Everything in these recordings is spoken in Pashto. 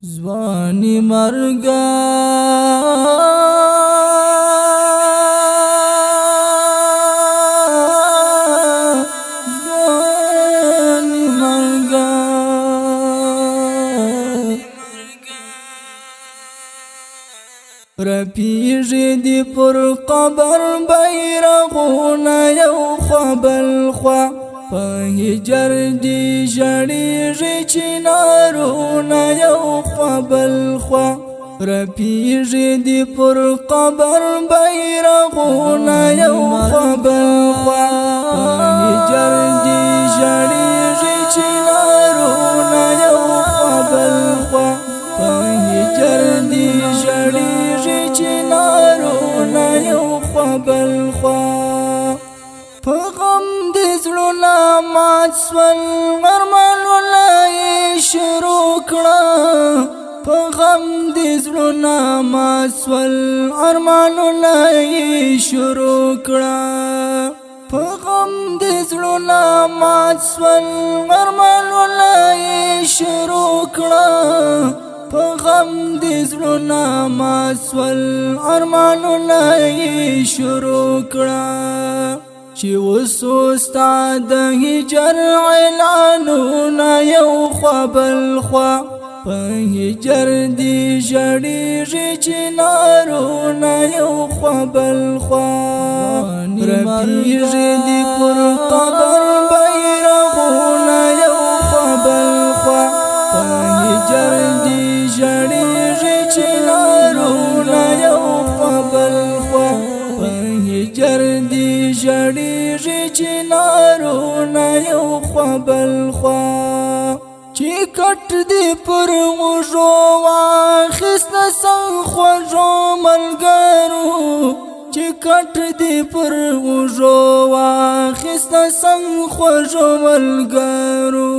ځواني مرګه ځواني مرګه رپیږي دی پر قبر بیرغونه یو خوا بل خوا په هجر دی ژړیږي چنارونه یو خوا بل خوا رپیږي دی پر قبر بیرغونه یو خوا بل خوا په هجر دی ژړیږي چنارونه یو خوا بل خوا په هجر دی ژړیږي چنارونه یو خوا بل خوا په غم د زړونه مات سول ارمانونه یې شروع کړه په غم د زړونه مات سول ارمانونه یې شروع کړه په غم د زړونه مات سول ارمانونه یې شروع کړه په غم د زړونه مات سول ارمانونه یې شروع کړه چې وسو ستا د هجر اعلانونه یو خوا بل خوا په هجر دی ژړیږي چنارونه یو خوا بل خوا رپیږي دی پر قبر بیرغونه یو خوا بل خوا په هجر دی ژړیږي چنارونه یو خوا بل خوا په هجر دی ژړیږي چنارونه یو خوا بل خوا چې کټ دی پر غوږو واخیسته څنګ خوږو ملګرو چې کټ دی پر غوږو واخیسته څنګ خوږو ملګرو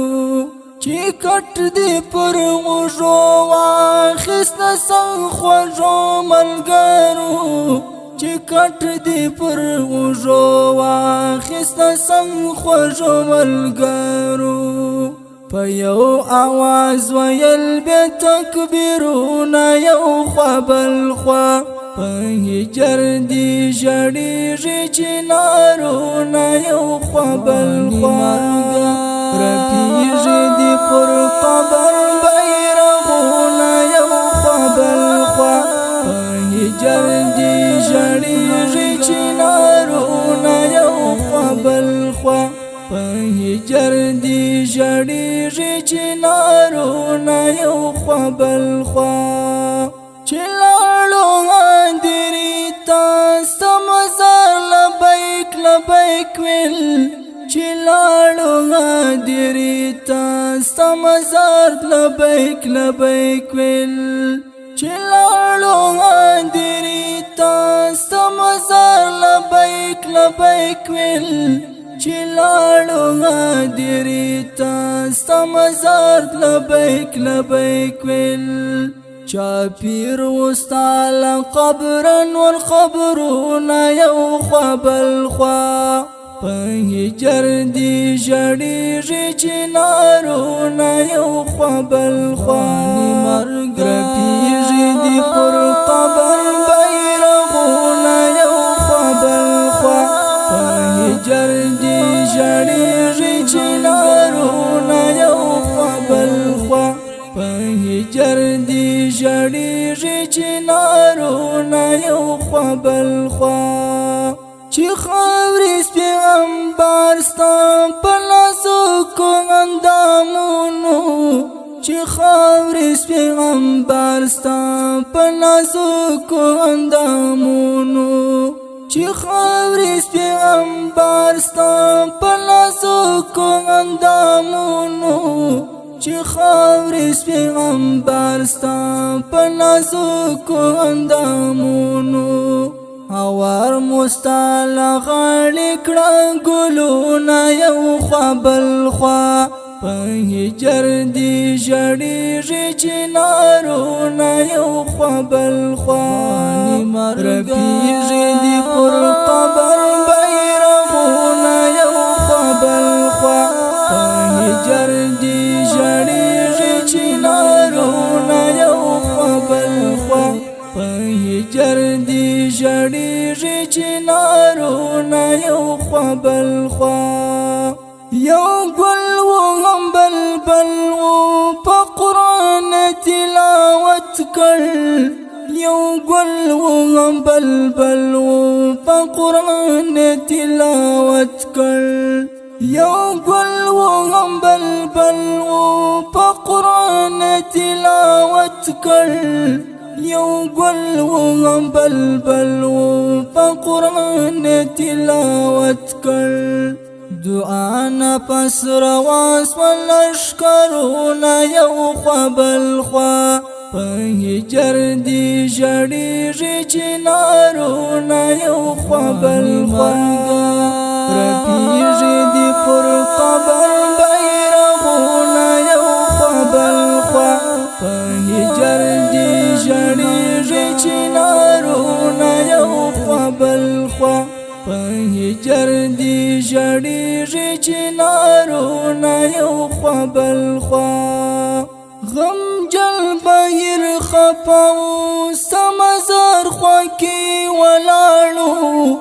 چې کټ دی پر غوږو واخیسته څنګ خوږو ملګرو چې کټ دی پر غوږو واخیسته څنګ خوږو ملګرو په یو آواز ویل بیا تکبیرونه یو خوا بل خوا په هجر دی ژړیږي چنارونه یو خوا بل خوا رپیږي دی پر قبر بیرغونه یو خوا بل خوا په هجر دی ژړیږي چنارونه یو خوا بل خوا په هجر دی ژړیږي چنارونه یو خوا بل خوا چې لاړو اندرې ته ستا مزار لبیک لبیک ویل چې لاړو اندرې ته ستا مزار لبیک لبیک ویل چې لاړو اندرې ته ستا مزار لبیک لبیک ویل چې لاړو اندرې ته ستا مزار لبیک لبیک ویل چاپیر وستا لقبرا والقبرونه یو خوا بل خوا په هجر دی ژړیږي چنارونه یو خوا بل خوا رپیږي دی پر قبر بیرغونه یو خوا بل خوا په هجر دی ژړیږي چنارونه یو خوا بل خوا په هجر دی ژړیږي چنارونه یو خوا بل خوا چې خاورې پیغمبر ستا په نازکو اندامونو چې خاورې پیغمبر ستا په نازکو اندامونو چې خاورې پیغمبر ستا په نازکو اندامونو چې خاورې پیغمبر ستا په نازکو اندامونو هوار مستال غاړې کړه ګلونه یو خوا بل خوا په هجر دی ژړیږي چنارونه یو خوا بل خوا رپیږي دی پر قبر بیرغونه یو خوا بل خوا په هجر دی ژړیږي چنارونه یو خوا بل خوا یو گل و هم بلبل و پا قرآن تلاوت کر یو گل و هم بلبل و پا قرآن تلاوت کر یو گل و هم بلبل و پا قرآن تلاوت کر یو گل و هم بلبل و پا قرآن تلاوت کر دعا نا پس رواس ولشکرونا یو خوا بل خوا په هجر دی ژړیږي چنارونه یو خوا بل خوا رپیږي دی پر قبر بیرغونه یو خوا بل خوا په هجر دی ژړیږي چنارونه یو خوا بل خوا په هجر دی ژړیږي چنارونه یو خوا بل خوا غم جل بهر خپاو سمزار خوا کی ولاړو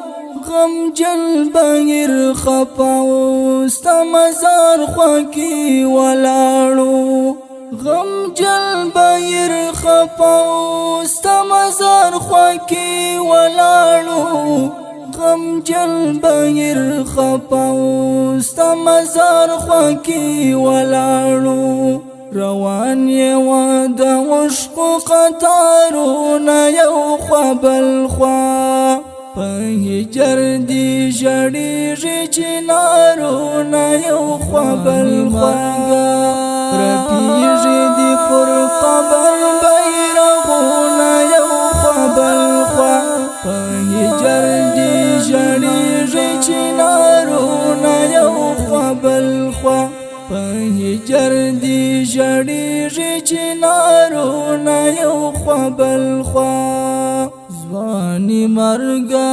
غم جل بهر خپاو سمزار خوا کی ولاړو غم جل بهر خپاو سمزار خوا کی ولاړو غم جل بهر خپاو سمزار خوا کی ولاړو روان یو د عشق قطارونه یو خوا بل خوا په هجر دی ژړیږي چنارونه یو خوا بل خوا رپیږي دی پر قبر بیرغونه یو خوا بل خوا په هجر دی ژړیږي چنارونه یو خوا بل خوا په هجر دی ژړیږي چنارونه یو خوا بل خوا ځواني مرګه